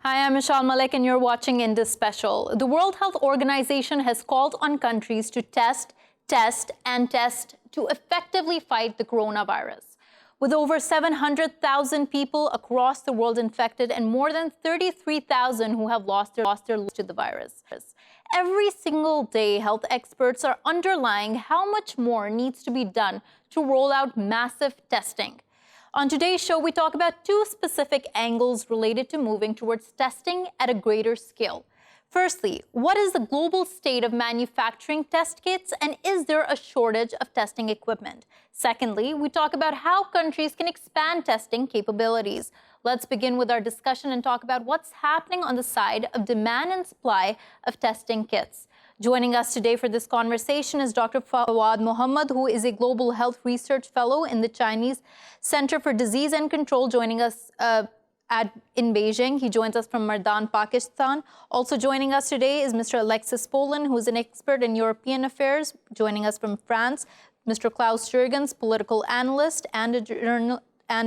Hi, I'm Meshal Malik and you're watching Indus Special. The World Health Organization has called on countries to test to effectively fight the coronavirus. With over 700,000 people across the world infected and more than 33,000 who have lost their lives to the virus. Every single day, health experts are underlying how much more needs to be done to roll out massive testing. On today's show, we talk about two specific angles related to moving towards testing at a greater scale. Firstly, what is the global state of manufacturing test kits, and is there a shortage of testing equipment? Secondly, we talk about how countries can expand testing capabilities. Let's begin with our discussion and talk about what's happening on the side of demand and supply of testing kits. Joining us today for this conversation is Dr. Fawad Mohammad, who is a Global Health Research Fellow in the Chinese Center for Disease and Control, joining us in Beijing. He joins us from Mardan, Pakistan. Also joining us today is Mr. Alexis Poulin, who is an expert in European affairs, joining us from France. Mr. Klaus Jurgens, political analyst and a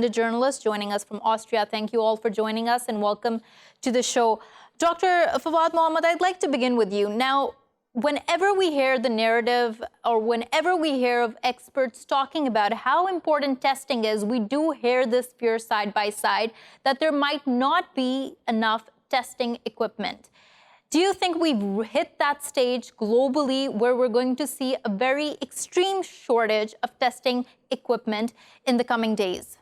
journalist, joining us from Austria. Thank you all for joining us and welcome to the show. Dr. Fawad Mohammad, I'd like to begin with you. Now, whenever we hear the narrative or whenever we hear of experts talking about how important testing is, we do hear this fear side by side that there might not be enough testing equipment. Do you think we've hit that stage globally where we're going to see a very extreme shortage of testing equipment in the coming days?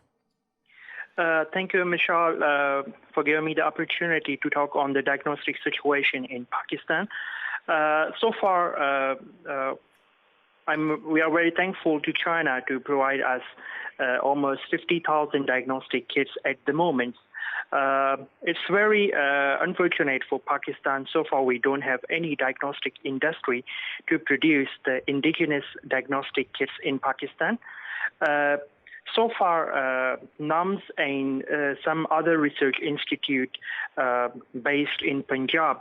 Thank you, Meshal, for giving me the opportunity to talk on the diagnostic situation in Pakistan. So far, we are very thankful to China to provide us almost 50,000 diagnostic kits at the moment. It's very unfortunate for Pakistan. So far, we don't have any diagnostic industry to produce the indigenous diagnostic kits in Pakistan. So far, NUMS and some other research institute based in Punjab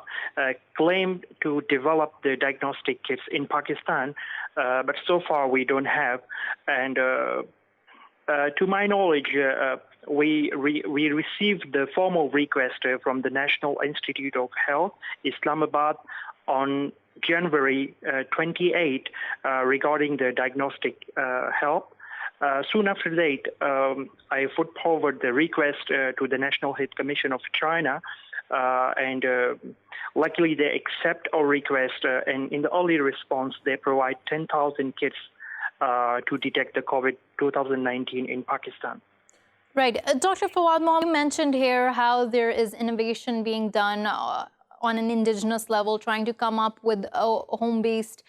claimed to develop the diagnostic kits in Pakistan, but so far we don't have. And to my knowledge, we received the formal request from the National Institute of Health, Islamabad, on January 28 regarding the diagnostic help. Soon after that, I put forward the request to the National Health Commission of China, and luckily they accept our request, and in the early response, they provide 10,000 kits to detect the COVID-19 in Pakistan. Right. Dr. Fawad Mohammad, you mentioned here how there is innovation being done on an indigenous level, trying to come up with home-based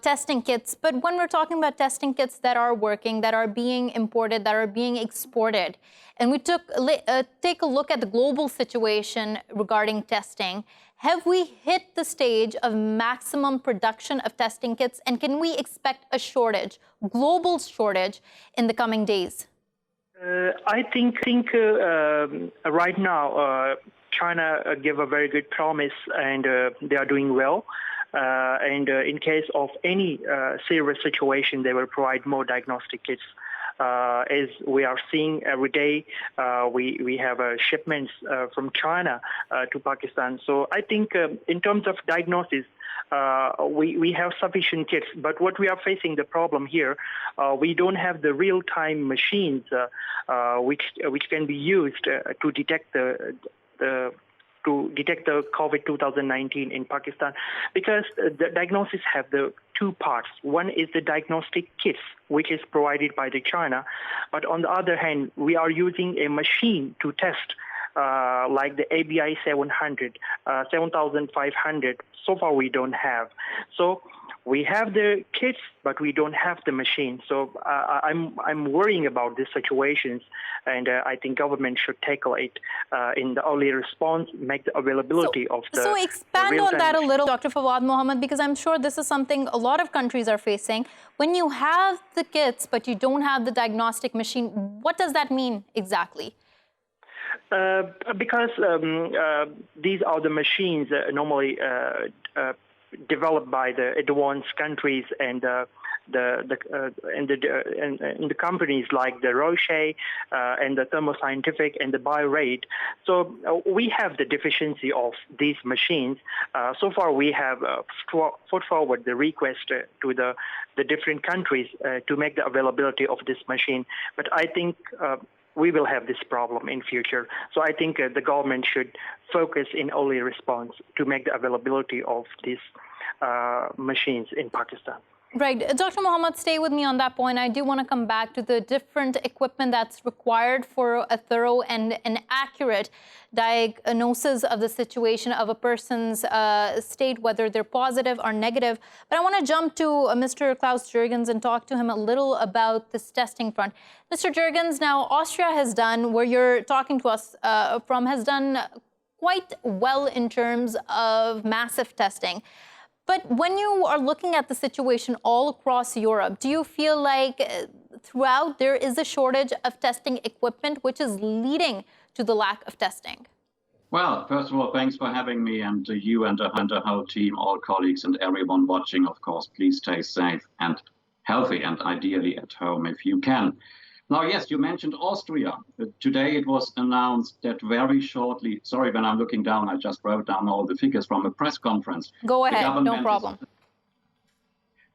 testing kits. But when we're talking about testing kits that are working, that are being imported, that are being exported, and we take a look at the global situation regarding testing, have we hit the stage of maximum production of testing kits? And can we expect a shortage, global shortage, in the coming days? I think right now, China gave a very good promise, and they are doing well. And in case of any serious situation, they will provide more diagnostic kits. As we are seeing every day, we have shipments from China to Pakistan. So I think in terms of diagnosis, we have sufficient kits. But what we are facing the problem here, we don't have the real-time machines which can be used to detect the COVID-19 in Pakistan, because the diagnosis have the two parts. One is the diagnostic kits, which is provided by the China, but on the other hand, we are using a machine to test, like the ABI 700, 7500. So far, we don't have. So we have the kits, but we don't have the machine. So I'm worrying about these situations, and I think government should tackle it in the early response, make the availability of the So expand on that a little, Dr. Fawad Mohammad, because I'm sure this is something a lot of countries are facing. When you have the kits, but you don't have the diagnostic machine, what does that mean exactly? Because these are the machines normally developed by the advanced countries, and the companies like the Roche and the Thermo Scientific and the Biorate. So we have the deficiency of these machines. So far, we have put forward the request to the different countries to make the availability of this machine. But I think we will have this problem in future. So I think the government should focus in early response to make the availability of these machines in Pakistan. Right. Dr. Mohammad, stay with me on that point. I do want to come back to the different equipment that's required for a thorough and an accurate diagnosis of the situation of a person's state, whether they're positive or negative. But I want to jump to Mr. Klaus Jurgens and talk to him a little about this testing front. Mr. Jurgens, now Austria has done, where you're talking to us from, has done quite well in terms of massive testing. But when you are looking at the situation all across Europe, do you feel like throughout there is a shortage of testing equipment, which is leading to the lack of testing? Well, first of all, thanks for having me, and you and the whole team, all colleagues and everyone watching, of course, please stay safe and healthy and ideally at home if you can. Now, yes, you mentioned Austria. Today it was announced that very shortly, sorry, when I'm looking down, I just wrote down all the figures from a press conference. Go ahead, no problem.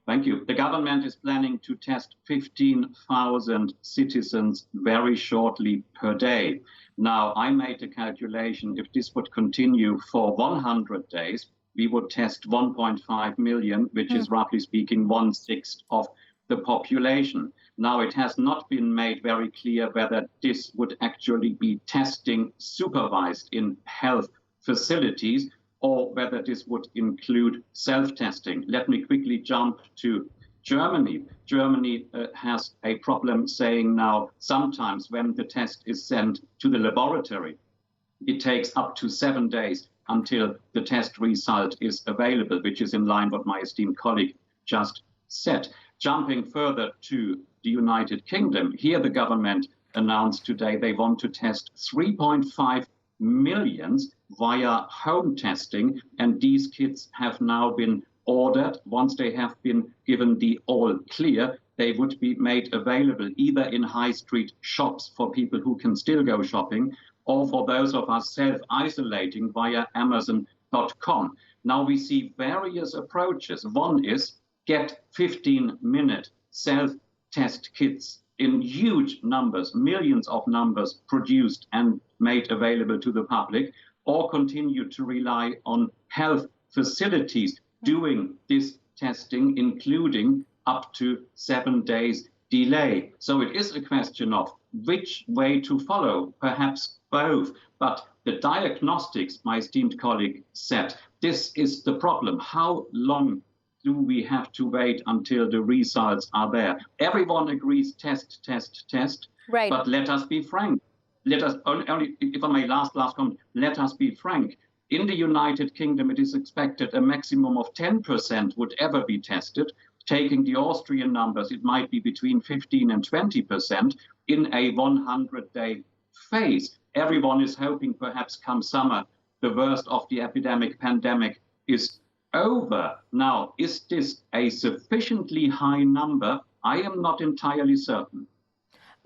Thank you. The government is planning to test 15,000 citizens very shortly per day. Now, I made a calculation. If this would continue for 100 days, we would test 1.5 million, which is roughly speaking 1/6 of the population. Now, it has not been made very clear whether this would actually be testing supervised in health facilities or whether this would include self-testing. Let me quickly jump to Germany. Germany has a problem saying now sometimes when the test is sent to the laboratory, it takes up to 7 days until the test result is available, which is in line with what my esteemed colleague just said. Jumping further to the United Kingdom, here the government announced today they want to test 3.5 million via home testing, and these kits have now been ordered. Once they have been given the all clear, they would be made available either in high street shops for people who can still go shopping, or for those of us self-isolating via Amazon.com. Now we see various approaches. One is get 15-minute self-test kits in huge numbers, millions of numbers produced and made available to the public, or continue to rely on health facilities doing this testing, including up to 7 days delay. So it is a question of which way to follow, perhaps both. But the diagnostics, my esteemed colleague said, this is the problem. How long do we have to wait until the results are there? Everyone agrees test, test, test. Right. But let us be frank. Let us only, if I may, last comment, let us be frank. In the United Kingdom, it is expected a maximum of 10% would ever be tested. Taking the Austrian numbers, it might be between 15 and 20% in a 100-day phase. Everyone is hoping perhaps come summer, the worst of the epidemic pandemic is over. Now, is this a sufficiently high number? I am not entirely certain.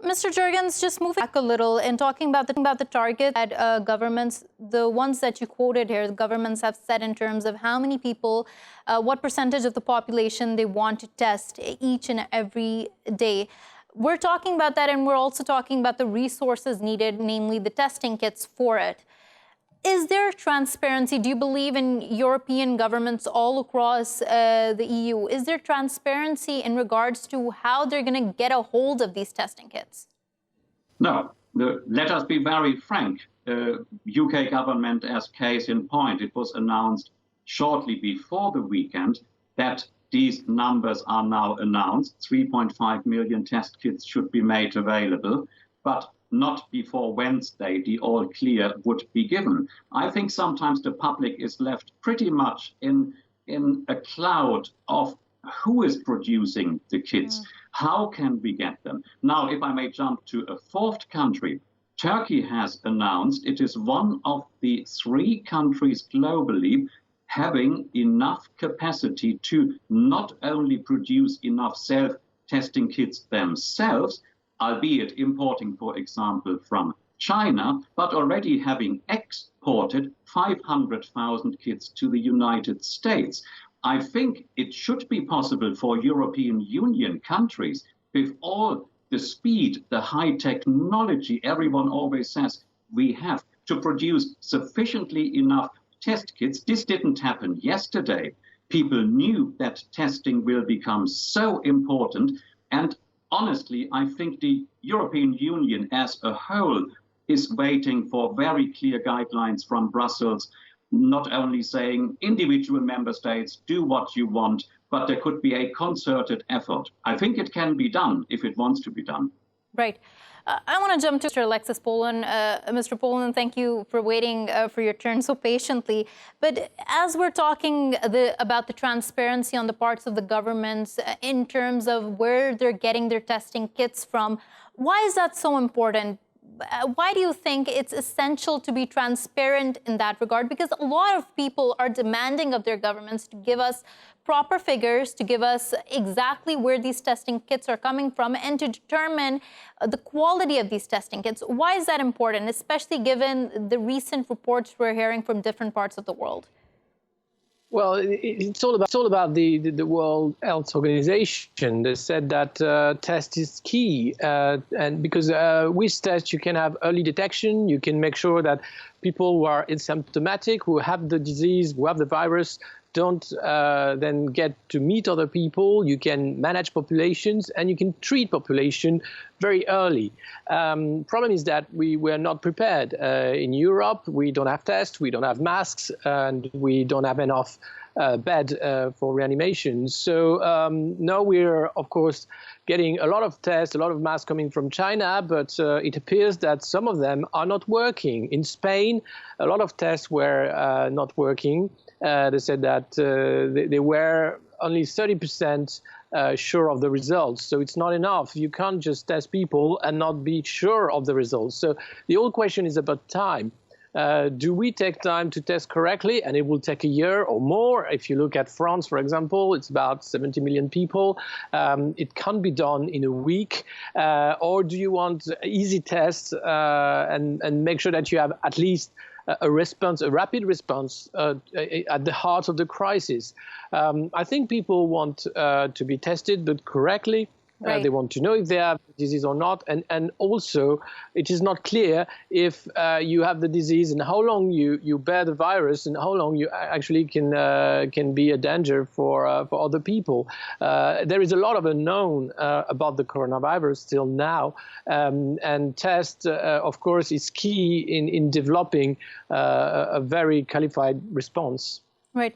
Mr. Jurgens, just moving back a little and talking about the target that governments, the ones that you quoted here, the governments have set in terms of how many people, what percentage of the population they want to test each and every day. We're talking about that, and we're also talking about the resources needed, namely the testing kits for it. Is there transparency? Do you believe in European governments all across the EU? Is there transparency in regards to how they're going to get a hold of these testing kits? No. Let us be very frank. UK government, as case in point, it was announced shortly before the weekend that these numbers are now announced. 3.5 million test kits should be made available. But not before Wednesday, the all clear would be given. I think sometimes the public is left pretty much in a cloud of who is producing the kits. How can we get them? Now, if I may jump to a fourth country, Turkey has announced it is one of the 3 countries globally having enough capacity to not only produce enough self-testing kits themselves, albeit importing, for example, from China, but already having exported 500,000 kits to the United States. I think it should be possible for European Union countries, with all the speed, the high technology everyone always says we have, to produce sufficiently enough test kits. This didn't happen yesterday. People knew that testing will become so important. And honestly, I think the European Union as a whole is waiting for very clear guidelines from Brussels, not only saying individual member states do what you want, but there could be a concerted effort. I think it can be done if it wants to be done. Right. I want to jump to Mr. Alexis Poulin. Mr. Poulin, thank you for waiting for your turn so patiently. But as we're talking about the transparency on the parts of the governments in terms of where they're getting their testing kits from, why is that so important? Why do you think it's essential to be transparent in that regard? Because a lot of people are demanding of their governments to give us proper figures, to give us exactly where these testing kits are coming from, and to determine the quality of these testing kits. Why is that important, especially given the recent reports we're hearing from different parts of the world? Well, it's all about the World Health Organization. They said that test is key, and because with tests you can have early detection, you can make sure that people who are asymptomatic, who have the disease, who have the virus, don't then get to meet other people. You can manage populations and you can treat population very early. Problem is that we were not prepared. In Europe, we don't have tests, we don't have masks, and we don't have enough bed for reanimation. So now we're, of course, getting a lot of tests, a lot of masks coming from China, but it appears that some of them are not working. In Spain, a lot of tests were not working. They said that they were only 30% sure of the results. So it's not enough. You can't just test people and not be sure of the results. So the whole question is about time. Do we take time to test correctly? And it will take a year or more. If you look at France, for example, it's about 70 million people. It can't be done in a week. Or do you want easy tests and make sure that you have at least a response, a rapid response at the heart of the crisis? I think people want to be tested, but correctly. Right. They want to know if they have disease or not. And also, it is not clear if you have the disease and how long you bear the virus and how long you actually can be a danger for other people. There is a lot of unknown about the coronavirus still now. And test, of course, is key in developing a very qualified response. Right.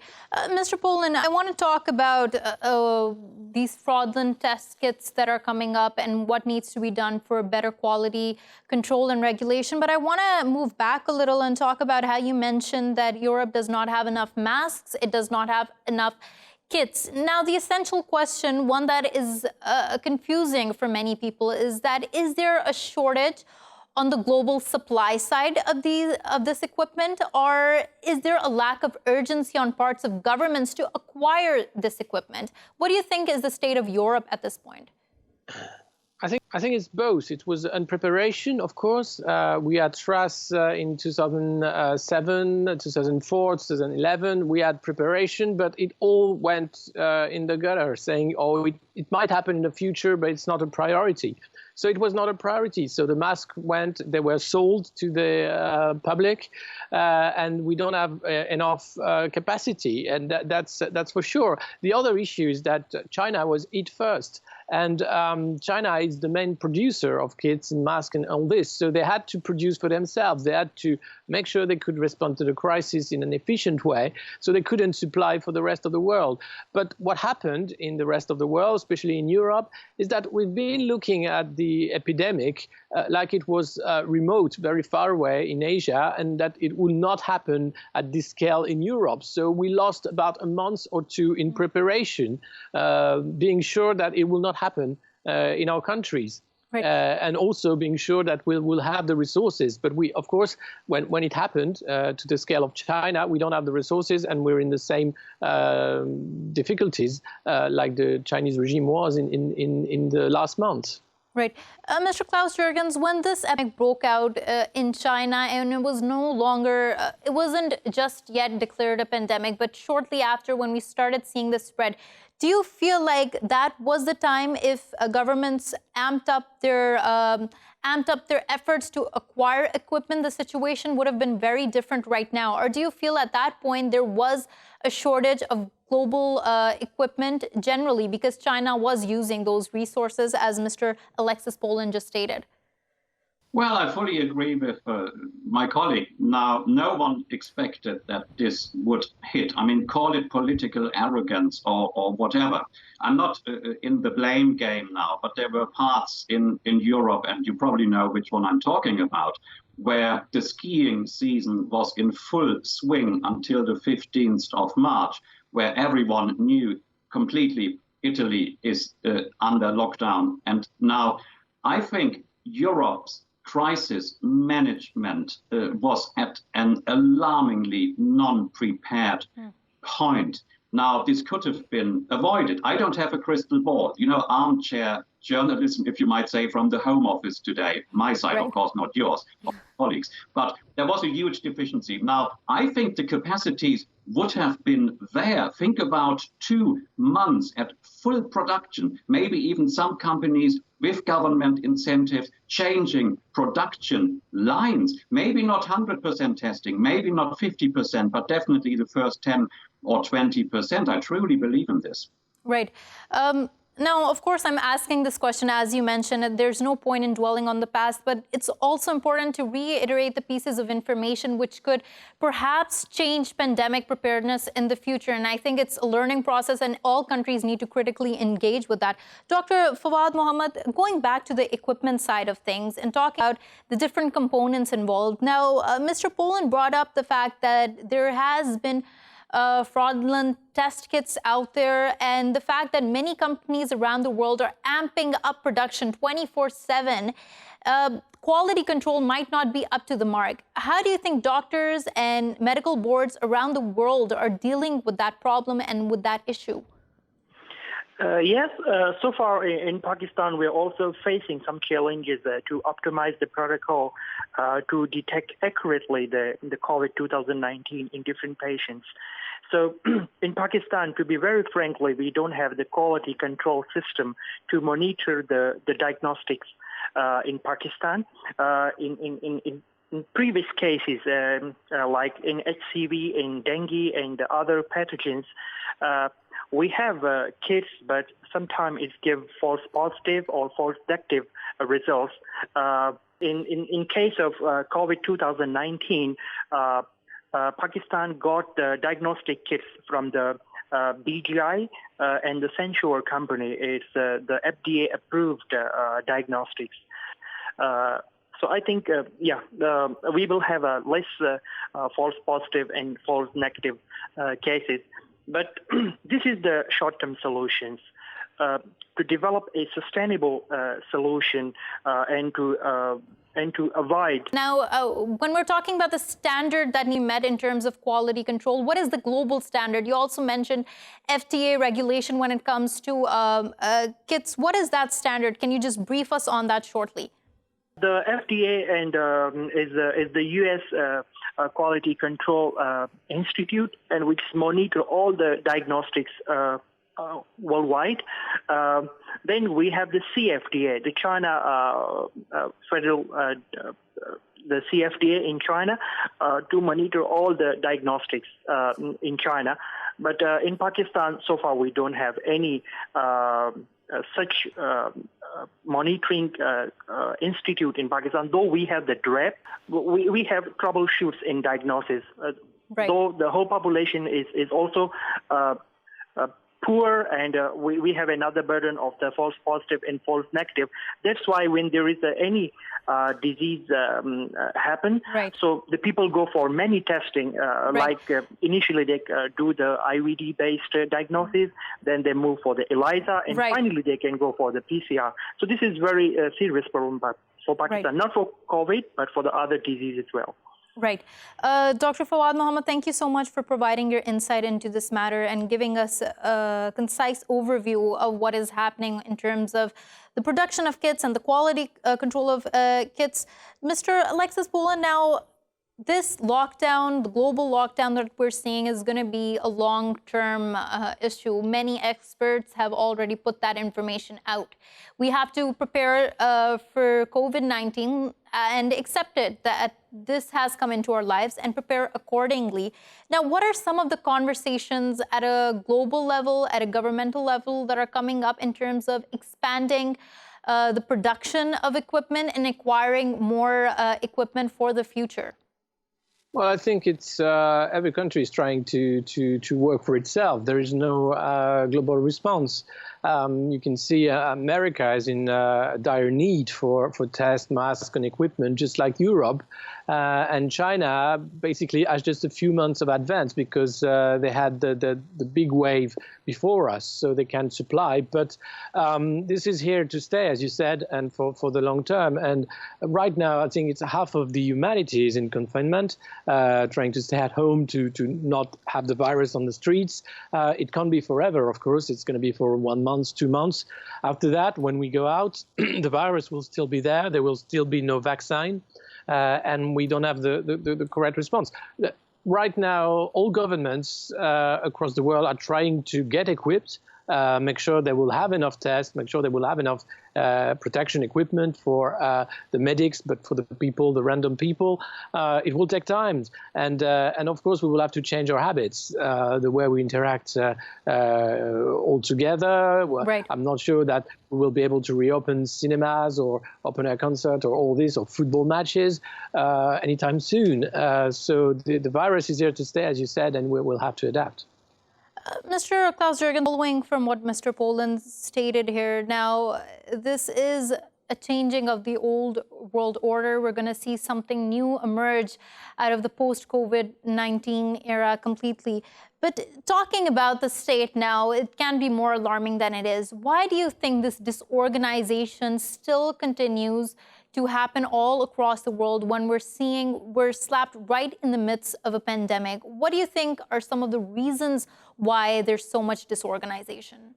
Mr. Poulin, I want to talk about these fraudulent test kits that are coming up and what needs to be done for better quality control and regulation. But I want to move back a little and talk about how you mentioned that Europe does not have enough masks. It does not have enough kits. Now, the essential question, one that is confusing for many people, is there a shortage on the global supply side of this equipment, or is there a lack of urgency on parts of governments to acquire this equipment? What do you think is the state of Europe at this point? I think it's both. It was unpreparation, of course. We had SRAS in 2007, 2004, 2011. We had preparation, but it all went in the gutter, saying, oh, it might happen in the future, but it's not a priority. So it was not a priority. So the masks they were sold to the public, and we don't have enough capacity, and that's for sure. The other issue is that China was hit first, and China is the main producer of kits and masks and all this. So they had to produce for themselves. They had to make sure they could respond to the crisis in an efficient way, so they couldn't supply for the rest of the world. But what happened in the rest of the world, especially in Europe, is that we've been looking at the epidemic like it was remote, very far away in Asia, and that it would not happen at this scale in Europe. So we lost about a month or two in preparation, being sure that it will not happen in our countries. Right. And also being sure that we'll have the resources. But we, of course, when it happened to the scale of China, we don't have the resources, and we're in the same difficulties like the Chinese regime was in the last month. Right. Mr. Klaus Jurgens, when this epidemic broke out in China, and it was no longer, it wasn't just yet declared a pandemic, but shortly after, when we started seeing this spread, do you feel like that was the time if governments amped up their efforts to acquire equipment, the situation would have been very different right now? Or do you feel at that point there was a shortage of global equipment generally because China was using those resources, as Mr. Alexis Poulin just stated? Well, I fully agree with my colleague. Now, no one expected that this would hit. I mean, call it political arrogance or whatever. I'm not in the blame game now, but there were parts in Europe, and you probably know which one I'm talking about, where the skiing season was in full swing until the 15th of March, where everyone knew completely Italy is under lockdown. And now I think Europe's crisis management was at an alarmingly non-prepared point. Now, this could have been avoided. I don't have a crystal ball. You know, armchair journalism, if you might say, from the Home Office today. My side, Right. of course, not yours, colleagues. But there was a huge deficiency. Now, I think the capacities would have been there. Think about 2 months at full production, maybe even some companies with government incentives changing production lines. Maybe not 100% testing, maybe not 50%, but definitely the first 10 or 20%. I truly believe in this. Right. Now, of course, I'm asking this question, as you mentioned, there's no point in dwelling on the past, but it's also important to reiterate the pieces of information which could perhaps change pandemic preparedness in the future. And I think it's a learning process, and all countries need to critically engage with that. Dr. Fawad Mohammad, going back to the equipment side of things and talking about the different components involved. Now, Mr. Poulin brought up the fact that there has been fraudulent test kits out there, and the fact that many companies around the world are amping up production 24/7, quality control might not be up to the mark. How do you think doctors and medical boards around the world are dealing with that problem and with that issue? Yes, so far in Pakistan, we're also facing some challenges to optimize the protocol to detect accurately the COVID-19 in different patients. So in Pakistan, to be very frankly, we don't have the quality control system to monitor the diagnostics in Pakistan. In previous cases, like in HCV, in dengue, and the other pathogens, we have kits, but sometimes it gives false positive or false negative results. In case of COVID-19, Pakistan got the diagnostic kits from the BGI and the Censure company. It's the FDA-approved diagnostics. So I think, we will have less false positive and false negative cases. But this is the short-term solutions. To develop a sustainable solution and to avoid. Now, when we're talking about the standard that we met in terms of quality control, what is the global standard? You also mentioned FDA regulation when it comes to kits. What is that standard? Can you just brief us on that shortly? The FDA and is the U.S. Quality Control Institute, and which monitor all the diagnostics worldwide. Then we have the CFDA, the China Federal, the CFDA in China, to monitor all the diagnostics in China. But in Pakistan, so far we don't have any such monitoring institute in Pakistan. Though we have the DREP, we have troubleshoots in diagnosis. Right. Though the whole population is also poor, and we have another burden of the false positive and false negative. That's why when there is any disease happen, right. so the people go for many testing, right. like initially they do the IVD-based diagnosis, then they move for the ELISA, and right. finally they can go for the PCR. So this is very serious problem for Pakistan, right. not for COVID, but for the other diseases as well. Right. Dr. Fawad Mohammad, thank you so much for providing your insight into this matter and giving us a concise overview of what is happening in terms of the production of kits and the quality control of kits. Mr. Alexis Poulin, now this lockdown, the global lockdown that we're seeing is going to be a long-term issue. Many experts have already put that information out. We have to prepare for COVID-19 and accept it that this has come into our lives and prepare accordingly. Now, what are some of the conversations at a global level, at a governmental level that are coming up in terms of expanding the production of equipment and acquiring more equipment for the future? Well, I think it's every country is trying to work for itself. There is no global response. You can see America is in dire need for test masks and equipment, just like Europe. And China basically has just a few months of advance because they had the big wave before us, so they can supply. But this is here to stay, as you said, and for the long term. And right now, I think it's half of the humanity is in confinement, trying to stay at home to not have the virus on the streets. It can't be forever, of course. It's going to be for 1 month, 2 months. After that, when we go out, the virus will still be there. There will still be no vaccine. And we don't have the correct response. Right now, all governments across the world are trying to get equipped, make sure they will have enough tests, make sure they will have enough protection equipment for the medics, but for the people, the random people, it will take time. And of course, we will have to change our habits, the way we interact all together. Right. I'm not sure that we will be able to reopen cinemas or open air concert or all this or football matches anytime soon. So the virus is here to stay, as you said, and we'll have to adapt. Mr. Klaus Jurgens, following from what Mr. Poulin stated here, now this is a changing of the old world order. We're going to see something new emerge out of the post-COVID-19 era completely. But talking about the state now, it can be more alarming than it is. Why do you think this disorganization still continues to happen all across the world when we're slapped right in the midst of a pandemic? What do you think are some of the reasons why there's so much disorganization?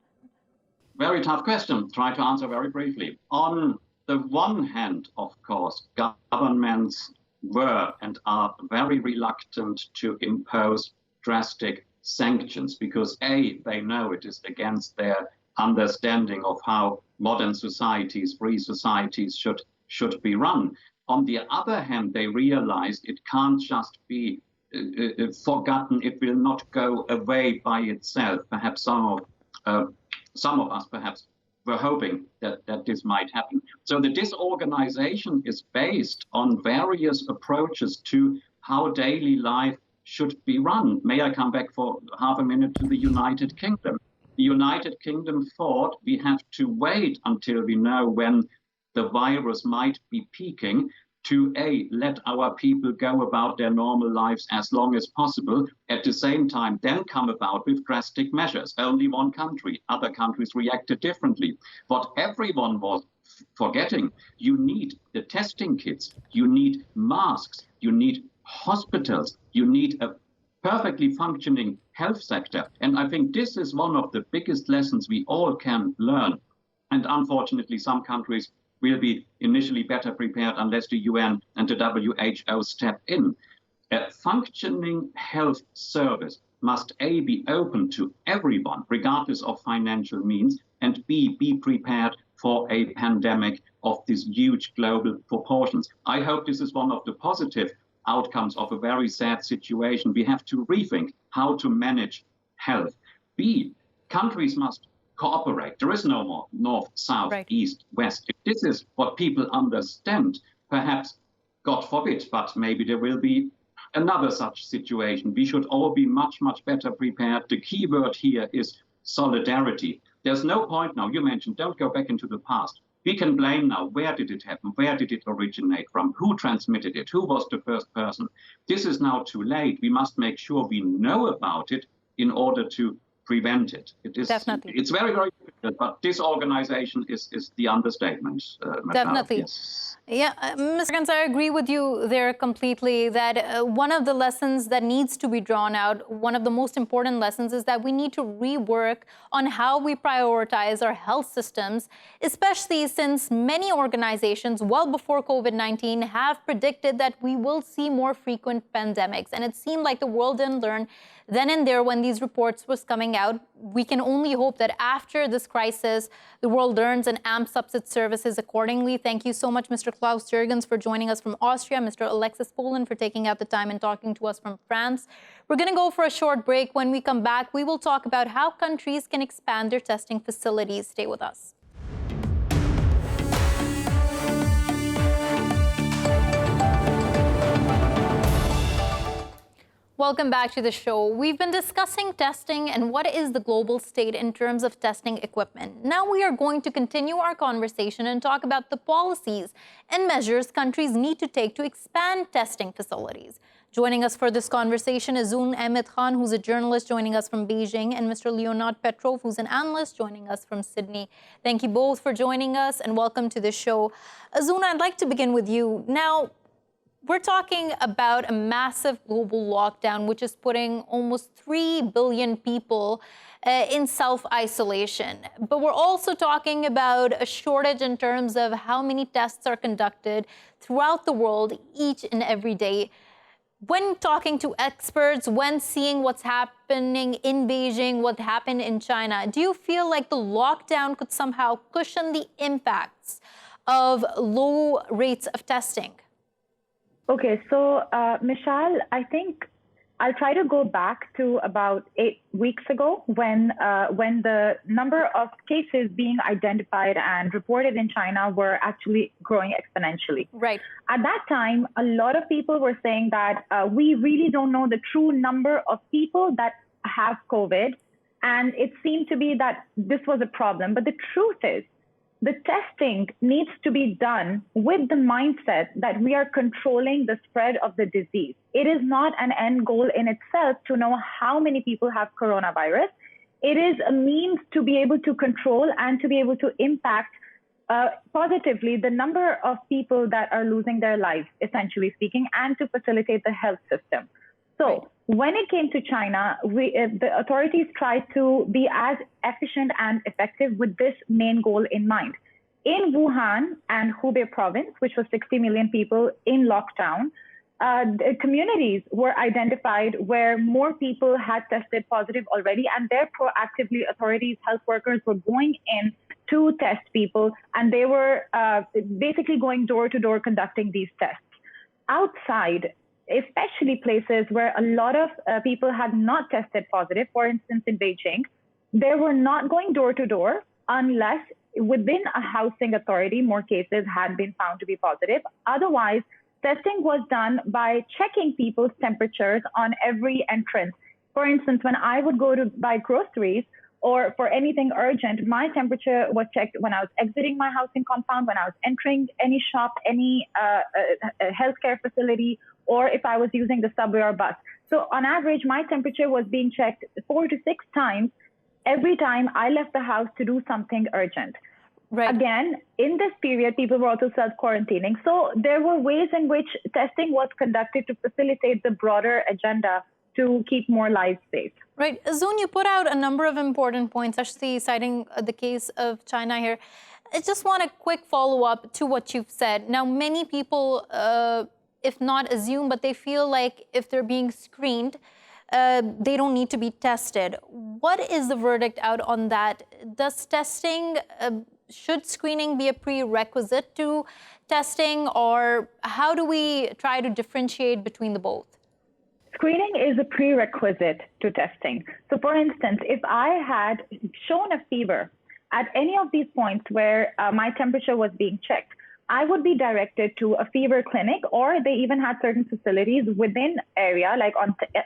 Very tough question. Try to answer very briefly. On the one hand, of course, governments were and are very reluctant to impose drastic sanctions because A, they know it is against their understanding of how modern societies, free societies should be run. On the other hand, they realized it can't just be forgotten. It will not go away by itself. Perhaps some of us perhaps were hoping that this might happen. So the disorganization is based on various approaches to how daily life should be run. May I come back for half a minute to the United Kingdom? The United Kingdom thought we have to wait until we know when the virus might be peaking to let our people go about their normal lives as long as possible. At the same time, then come about with drastic measures. Only one country. Other countries reacted differently. What everyone was forgetting, you need the testing kits, you need masks, you need hospitals, you need a perfectly functioning health sector. And I think this is one of the biggest lessons we all can learn. And unfortunately, some countries will be initially better prepared unless the UN and the WHO step in. A functioning health service must A, be open to everyone, regardless of financial means, and B, be prepared for a pandemic of these huge global proportions. I hope this is one of the positive outcomes of a very sad situation. We have to rethink how to manage health. B, countries must cooperate. There is no more north, south, right. east, west. If this is what people understand, perhaps, God forbid, but maybe there will be another such situation. We should all be much, much better prepared. The key word here is solidarity. There's no point now. You mentioned, don't go back into the past. We can blame now. Where did it happen? Where did it originate from? Who transmitted it? Who was the first person? This is now too late. We must make sure we know about it in order to prevent it. Definitely. It's very, very difficult, but disorganization is the understatement. Definitely. Yes. Yeah, Ms. Jurgens, I agree with you there completely that one of the lessons that needs to be drawn out, one of the most important lessons, is that we need to rework on how we prioritize our health systems, especially since many organizations, well before COVID-19, have predicted that we will see more frequent pandemics. And it seemed like the world didn't learn then and there when these reports was coming out. We can only hope that after this crisis, the world learns and amps up its services accordingly. Thank you so much, Mr. Klaus Jurgens, for joining us from Austria, Mr. Alexis Poulin for taking out the time and talking to us from France. We're going to go for a short break. When we come back, we will talk about how countries can expand their testing facilities. Stay with us. Welcome back to the show. We've been discussing testing and what is the global state in terms of testing equipment. Now we are going to continue our conversation and talk about the policies and measures countries need to take to expand testing facilities. Joining us for this conversation is Zoon Khan, who's a journalist joining us from Beijing, and Mr. Leonid Petrov, who's an analyst joining us from Sydney. Thank you both for joining us and welcome to the show. Zoon, I'd like to begin with you. Now, we're talking about a massive global lockdown, which is putting almost 3 billion people in self-isolation. But we're also talking about a shortage in terms of how many tests are conducted throughout the world each and every day. When talking to experts, when seeing what's happening in Beijing, what happened in China, do you feel like the lockdown could somehow cushion the impacts of low rates of testing? Okay, so Meshal, I think I'll try to go back to about 8 weeks ago when the number of cases being identified and reported in China were actually growing exponentially. Right. At that time, a lot of people were saying that we really don't know the true number of people that have COVID, and it seemed to be that this was a problem. But the truth is, the testing needs to be done with the mindset that we are controlling the spread of the disease. It is not an end goal in itself to know how many people have coronavirus. It is a means to be able to control and to be able to impact positively the number of people that are losing their lives, essentially speaking, and to facilitate the health system. So when it came to China, the authorities tried to be as efficient and effective with this main goal in mind. In Wuhan and Hubei province, which was 60 million people in lockdown, the communities were identified where more people had tested positive already, and there proactively authorities, health workers were going in to test people, and they were basically going door to door conducting these tests. Outside, especially places where a lot of people had not tested positive, for instance, in Beijing, they were not going door to door unless within a housing authority, more cases had been found to be positive. Otherwise, testing was done by checking people's temperatures on every entrance. For instance, when I would go to buy groceries or for anything urgent, my temperature was checked when I was exiting my housing compound, when I was entering any shop, any healthcare facility, or if I was using the subway or bus. So on average, my temperature was being checked 4 to 6 times every time I left the house to do something urgent. Right. Again, in this period, people were also self-quarantining. So there were ways in which testing was conducted to facilitate the broader agenda to keep more lives safe. Right. Zoon, you put out a number of important points, actually citing the case of China here. I just want a quick follow-up to what you've said. Now, many people, if not assume, but they feel like if they're being screened, they don't need to be tested. What is the verdict out on that? Does testing, should screening be a prerequisite to testing, or how do we try to differentiate between the both? Screening is a prerequisite to testing. So for instance, if I had shown a fever at any of these points where my temperature was being checked, I would be directed to a fever clinic, or they even had certain facilities within area, like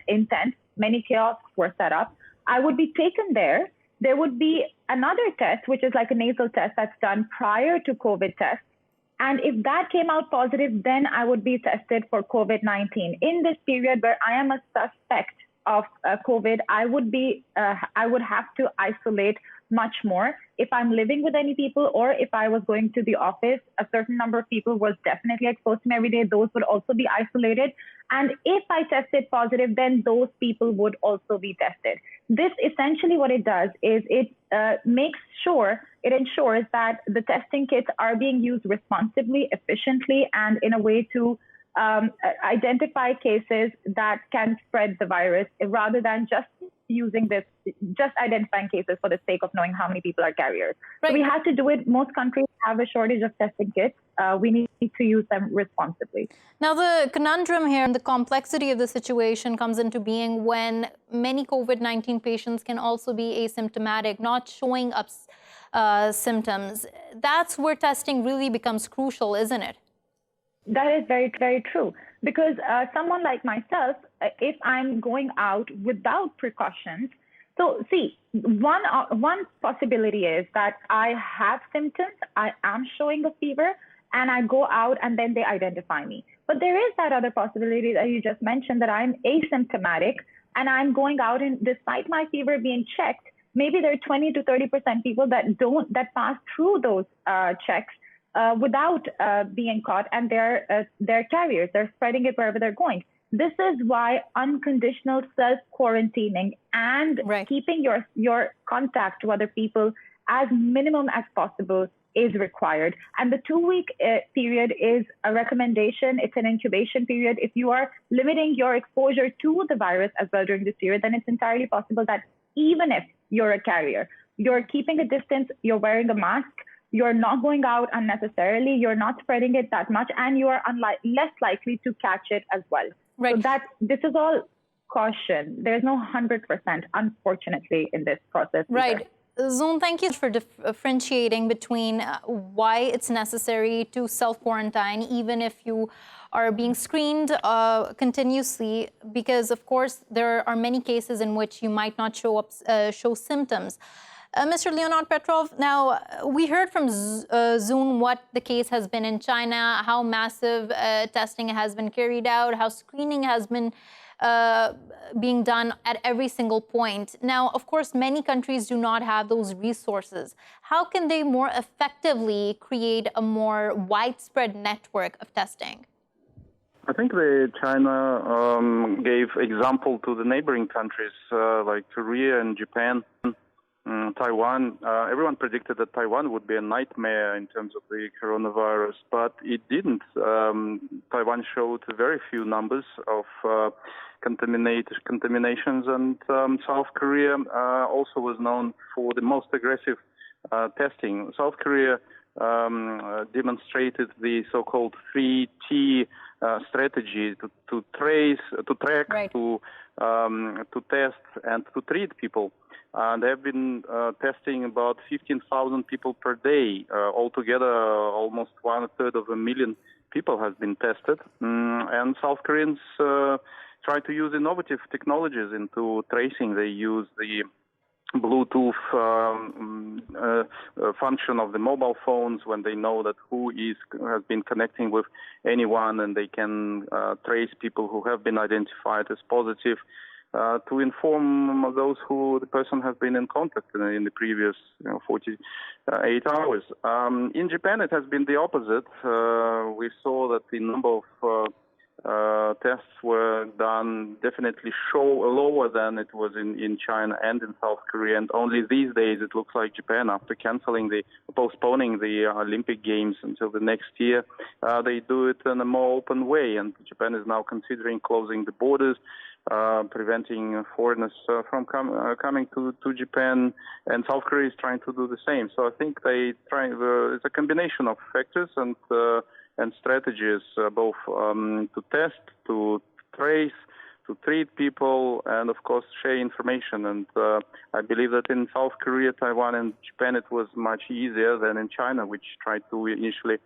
in tents, many kiosks were set up. I would be taken there, there would be another test, which is like a nasal test that's done prior to COVID test. And if that came out positive, then I would be tested for COVID-19. In this period where I am a suspect of COVID, I would have to isolate much more. If I'm living with any people or if I was going to the office, a certain number of people was definitely exposed to me every day. Those would also be isolated. And if I tested positive, then those people would also be tested. This essentially what it does is it ensures that the testing kits are being used responsibly, efficiently, and in a way to identify cases that can spread the virus rather than just identifying cases for the sake of knowing how many people are carriers. Right. So we had to do it. Most countries have a shortage of testing kits. We need to use them responsibly. Now, the conundrum here and the complexity of the situation comes into being when many COVID-19 patients can also be asymptomatic, not showing up symptoms. That's where testing really becomes crucial, isn't it? That is very, very true. Because someone like myself, if I'm going out without precautions, so see, one possibility is that I have symptoms, I am showing a fever, and I go out and then they identify me. But there is that other possibility that you just mentioned, that I'm asymptomatic and I'm going out, and despite my fever being checked, maybe there are 20 to 30% people that pass through those checks without being caught, and they're carriers. They're spreading it wherever they're going. This is why unconditional self-quarantining and keeping your contact to other people as minimum as possible is required. And the 2-week period is a recommendation. It's an incubation period. If you are limiting your exposure to the virus as well during this period, then it's entirely possible that even if you're a carrier, you're keeping a distance, you're wearing a mask, you're not going out unnecessarily, you're not spreading it that much, and you are less likely to catch it as well. Right. So this is all caution. There's no 100%, unfortunately, in this process. Right. Zoon, thank you for differentiating between why it's necessary to self-quarantine, even if you are being screened continuously, because, of course, there are many cases in which you might not show symptoms. Mr. Leonid Petrov, now, we heard from Zoon what the case has been in China, how massive testing has been carried out, how screening has been being done at every single point. Now, of course, many countries do not have those resources. How can they more effectively create a more widespread network of testing? I think China gave example to the neighboring countries like Korea and Japan. Taiwan, everyone predicted that Taiwan would be a nightmare in terms of the coronavirus, but it didn't. Taiwan showed very few numbers of contaminations, and South Korea also was known for the most aggressive testing. South Korea demonstrated the so-called 3T strategy to trace, to track, right, to test, and to treat people. They have been testing about 15,000 people per day. Altogether, almost 1/3 of a million people has been tested. And South Koreans try to use innovative technologies into tracing. They use the Bluetooth function of the mobile phones when they know that who has been connecting with anyone, and they can trace people who have been identified as positive. To inform those who the person has been in contact in the previous 48 hours. In Japan, it has been the opposite. We saw that the number of tests were done definitely lower than it was in China and in South Korea. And only these days it looks like Japan, after postponing the Olympic Games until the next year, they do it in a more open way. And Japan is now considering closing the borders, preventing foreigners from coming to Japan, and South Korea is trying to do the same. So I think it's a combination of factors and strategies, both to test, to trace, to treat people, and of course share information. And I believe that in South Korea, Taiwan, and Japan, it was much easier than in China, which tried to initially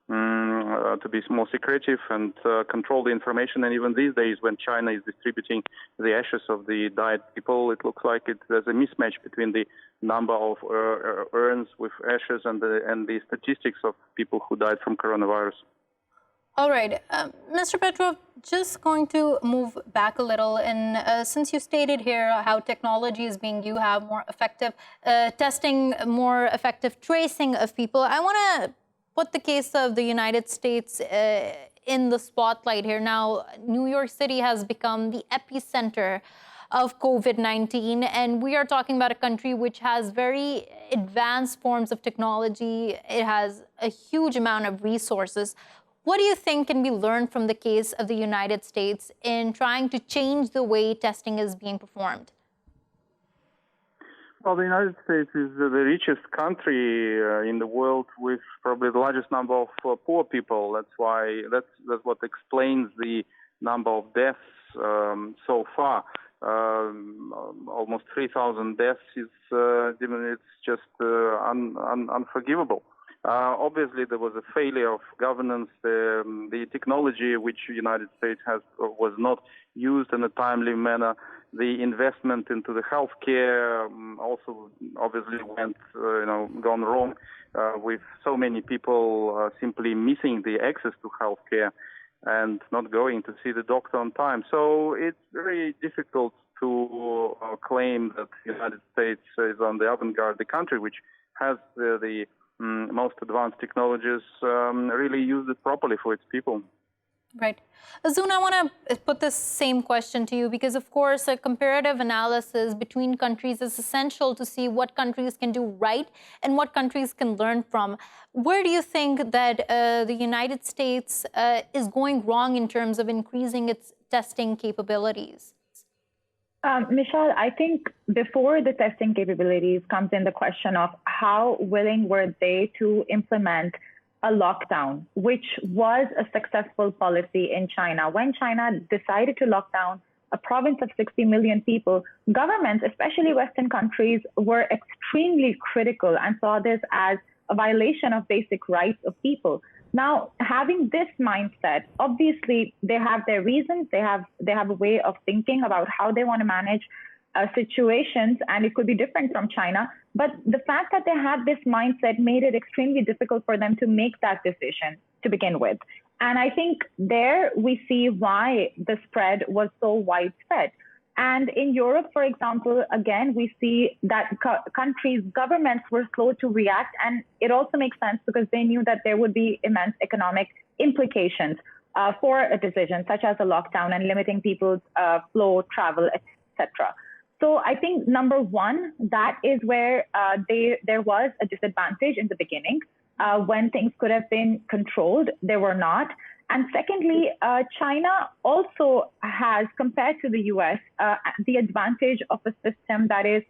to be more secretive and control the information. And even these days, when China is distributing the ashes of the died people, it looks like there's a mismatch between the number of urns with ashes and the statistics of people who died from coronavirus. All right. Mr. Petrov, just going to move back a little. And since you stated here how technology is being used to have more effective testing, more effective tracing of people, I want to put the case of the United States in the spotlight here. Now, New York City has become the epicenter of COVID-19, and we are talking about a country which has very advanced forms of technology. It has a huge amount of resources. What do you think can be learned from the case of the United States in trying to change the way testing is being performed? Well, the United States is the richest country in the world with probably the largest number of poor people. That's what explains the number of deaths so far. Almost 3,000 deaths it's just unforgivable. Obviously, there was a failure of governance. The technology which the United States has was not used in a timely manner. The investment into the healthcare also obviously gone wrong, with so many people simply missing the access to healthcare and not going to see the doctor on time. So it's very difficult to claim that the United States is on the avant-garde. The country which has the most advanced technologies really use it properly for its people. Right. Zoon, I want to put this same question to you because, of course, a comparative analysis between countries is essential to see what countries can do right and what countries can learn from. Where do you think that the United States is going wrong in terms of increasing its testing capabilities? Meshal, I think before the testing capabilities comes in the question of how willing were they to implement a lockdown, which was a successful policy in China. When China decided to lock down a province of 60 million people, governments, especially Western countries, were extremely critical and saw this as a violation of basic rights of people. Now, having this mindset, obviously, they have their reasons. They have a way of thinking about how they want to manage situations, and it could be different from China. But the fact that they had this mindset made it extremely difficult for them to make that decision to begin with. And I think there we see why the spread was so widespread. And in Europe, for example, again, we see that countries' governments were slow to react. And it also makes sense because they knew that there would be immense economic implications for a decision, such as a lockdown and limiting people's flow, travel, etc. So I think, number one, that is where there was a disadvantage in the beginning. When things could have been controlled, they were not. And secondly, China also has, compared to the US, the advantage of a system that is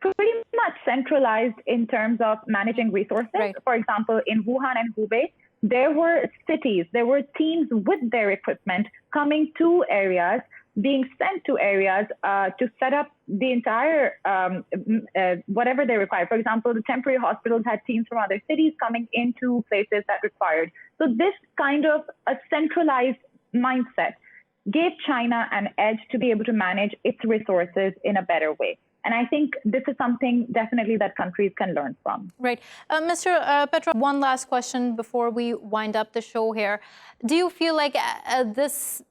pretty much centralized in terms of managing resources. Right. For example, in Wuhan and Hubei, there were cities, there were teams with their equipment coming to areas, being sent to areas to set up the entire, whatever they require. For example, the temporary hospitals had teams from other cities coming into places that required. So this kind of a centralized mindset gave China an edge to be able to manage its resources in a better way. And I think this is something definitely that countries can learn from. Right. Mr. Petrov, one last question before we wind up the show here. Do you feel like this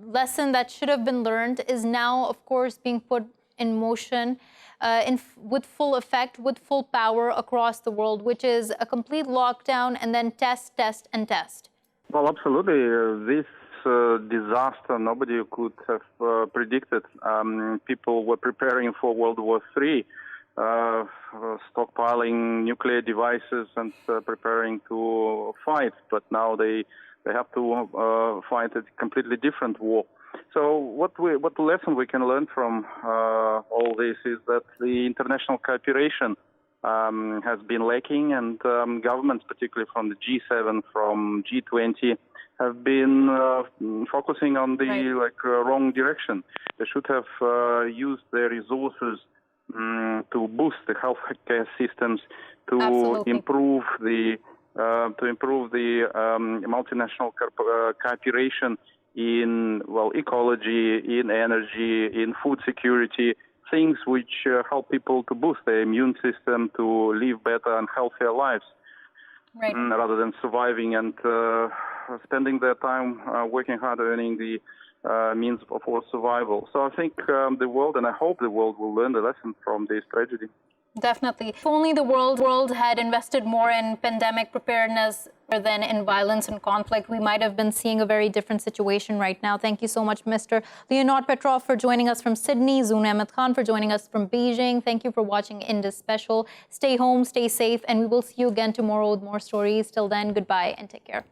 lesson that should have been learned is now, of course, being put in motion with full effect, with full power across the world, which is a complete lockdown and then test, test, and test? Well, absolutely. This disaster nobody could have predicted. People were preparing for World War III, stockpiling nuclear devices and preparing to fight, but now they have to fight a completely different war. So what lesson we can learn from all this is that the international cooperation has been lacking, and governments, particularly from the G7, from G20, have been focusing on the wrong direction. They should have used their resources to boost the healthcare systems, to improve the to improve the multinational cooperation in, well, ecology, in energy, in food security, things which help people to boost their immune system, to live better and healthier lives, Right. rather than surviving and spending their time working hard, earning the means for survival. So I think the world, and I hope the world, will learn the lesson from this tragedy. Definitely. If only the world had invested more in pandemic preparedness than in violence and conflict, we might have been seeing a very different situation right now. Thank you so much, Mr. Leonid Petrov, for joining us from Sydney, Zoon Ahmad Khan for joining us from Beijing. Thank you for watching Indus Special. Stay home, stay safe, and we will see you again tomorrow with more stories. Till then, goodbye and take care.